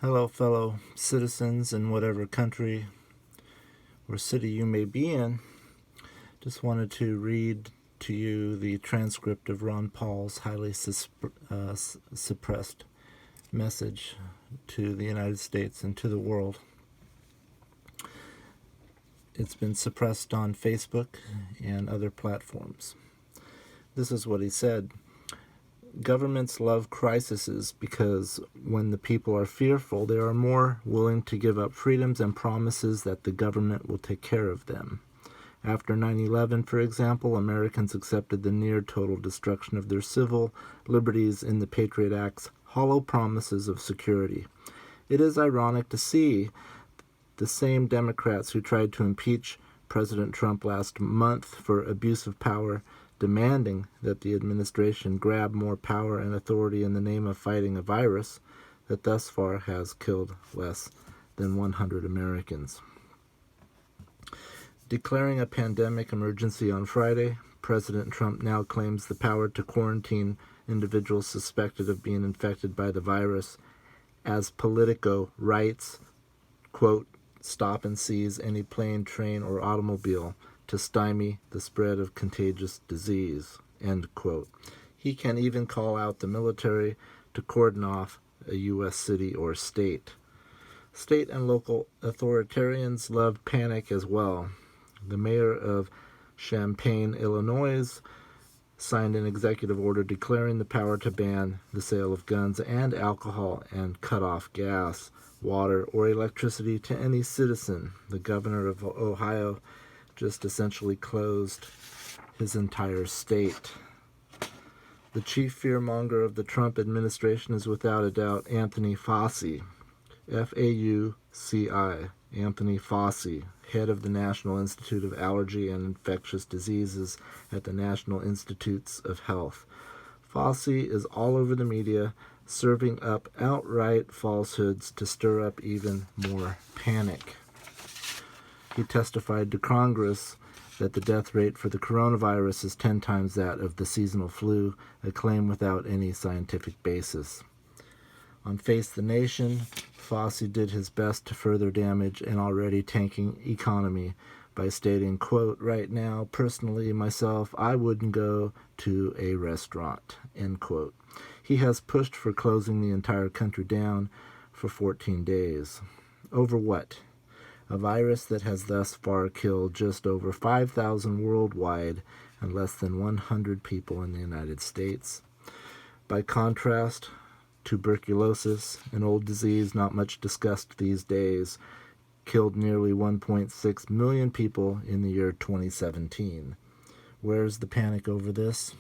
Hello, fellow citizens in whatever country or city you may be in. Just wanted to read to you the transcript of Ron Paul's highly suppressed message to the United States and to the world. It's been suppressed on Facebook and other platforms. This is what he said. Governments love crises because when the people are fearful, they are more willing to give up freedoms and promises that the government will take care of them. After 9/11, for example, Americans accepted the near total destruction of their civil liberties in the Patriot Act's hollow promises of security. It is ironic to see the same Democrats who tried to impeach President Trump last month for abuse of power demanding that the administration grab more power and authority in the name of fighting a virus that thus far has killed less than 100 Americans. Declaring a pandemic emergency on Friday, President Trump now claims the power to quarantine individuals suspected of being infected by the virus as Politico writes, quote, stop and seize any plane, train, or automobile to stymie the spread of contagious disease, end quote. He can even call out the military to cordon off a U.S. city or state. State and local authoritarians love panic as well. The mayor of Champaign, Illinois, signed an executive order declaring the power to ban the sale of guns and alcohol and cut off gas, water, or electricity to any citizen. The governor of Ohio just essentially closed his entire state. The chief fearmonger of the Trump administration is without a doubt Anthony Fauci, F-A-U-C-I, Anthony Fauci, head of the National Institute of Allergy and Infectious Diseases at the National Institutes of Health. Fauci is all over the media, serving up outright falsehoods to stir up even more panic. He testified to Congress that the death rate for the coronavirus is 10 times that of the seasonal flu, a claim without any scientific basis. On Face the Nation, Fauci did his best to further damage an already tanking economy by stating, quote, right now, personally, myself, I wouldn't go to a restaurant, end quote. He has pushed for closing the entire country down for 14 days. Over what? A virus that has thus far killed just over 5,000 worldwide and less than 100 people in the United States. By contrast, tuberculosis, an old disease not much discussed these days, killed nearly 1.6 million people in the year 2017. Where's the panic over this?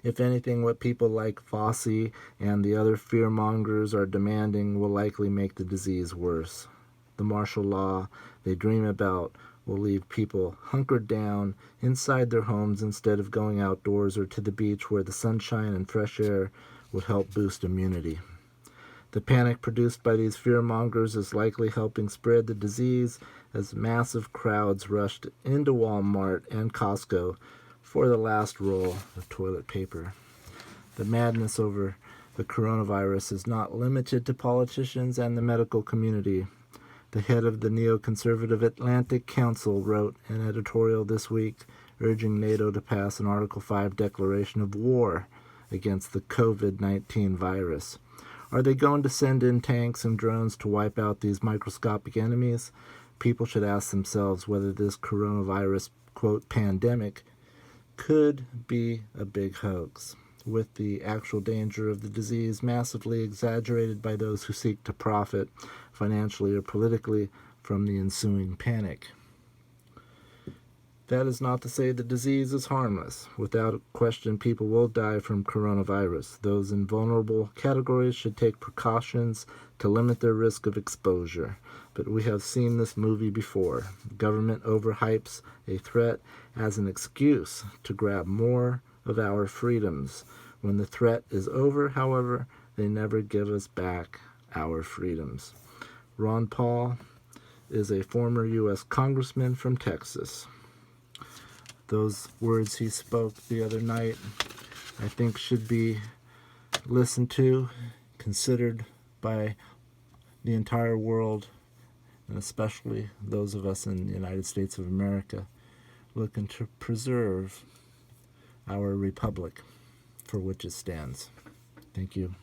If anything, what people like Fauci and the other fearmongers are demanding will likely make the disease worse. The martial law they dream about will leave people hunkered down inside their homes instead of going outdoors or to the beach where the sunshine and fresh air would help boost immunity. The panic produced by these fearmongers is likely helping spread the disease as massive crowds rushed into Walmart and Costco for the last roll of toilet paper. The madness over the coronavirus is not limited to politicians and the medical community. The head of the neoconservative Atlantic Council wrote an editorial this week urging NATO to pass an Article 5 declaration of war against the COVID-19 virus. Are they going to send in tanks and drones to wipe out these microscopic enemies? People should ask themselves whether this coronavirus, quote, pandemic could be a big hoax, with the actual danger of the disease massively exaggerated by those who seek to profit financially or politically from the ensuing panic. That is not to say the disease is harmless. Without question, people will die from coronavirus. Those in vulnerable categories should take precautions to limit their risk of exposure. But we have seen this movie before. Government overhypes a threat as an excuse to grab more of our freedoms. When the threat is over, however, they never give us back our freedoms. Ron Paul is a former U.S. congressman from Texas. Those words he spoke the other night, I think, should be listened to, considered by the entire world, and especially those of us in the United States of America, looking to preserve our republic for which it stands. Thank you.